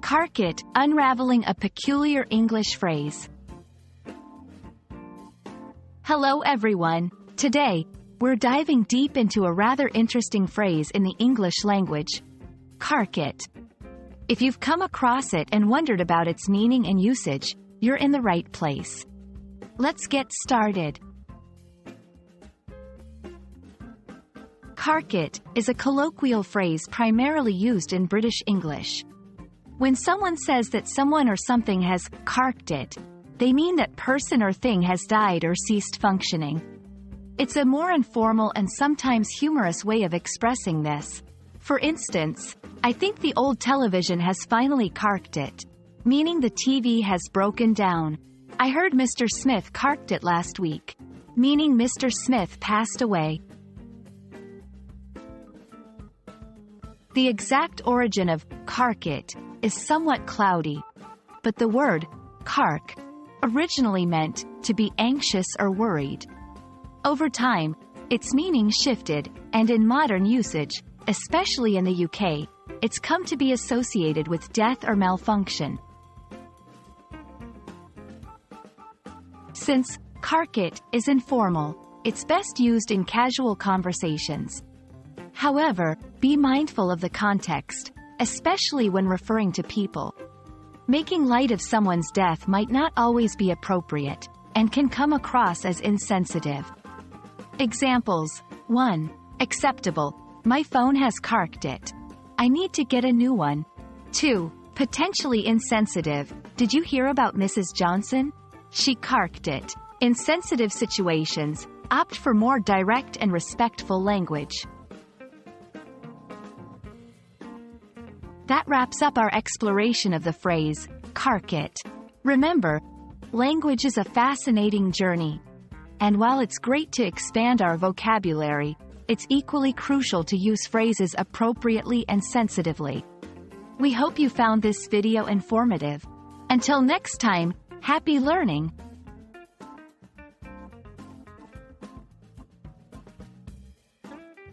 Cark It, Unraveling a Peculiar English Phrase. Hello everyone. Today, we're diving deep into a rather interesting phrase in the English language. Cark it. If you've come across it and wondered about its meaning and usage, you're in the right place. Let's get started. Cark it is a colloquial phrase primarily used in British English. When someone says that someone or something has carked it, they mean that person or thing has died or ceased functioning. It's a more informal and sometimes humorous way of expressing this. For instance, I think the old television has finally carked it, meaning the TV has broken down. I heard Mr. Smith carked it last week, meaning Mr. Smith passed away. The exact origin of cark it is somewhat cloudy, but the word cark originally meant to be anxious or worried. Over time, its meaning shifted, and in modern usage, especially in the UK, it's come to be associated with death or malfunction. Since cark it is informal, it's best used in casual conversations. However, be mindful of the context, especially when referring to people. Making light of someone's death might not always be appropriate, and can come across as insensitive. Examples: 1. Acceptable. My phone has carked it. I need to get a new one. 2. Potentially insensitive. Did you hear about Mrs. Johnson? She carked it. In sensitive situations, opt for more direct and respectful language. That wraps up our exploration of the phrase, cark it. Remember, language is a fascinating journey. And while it's great to expand our vocabulary, it's equally crucial to use phrases appropriately and sensitively. We hope you found this video informative. Until next time, happy learning!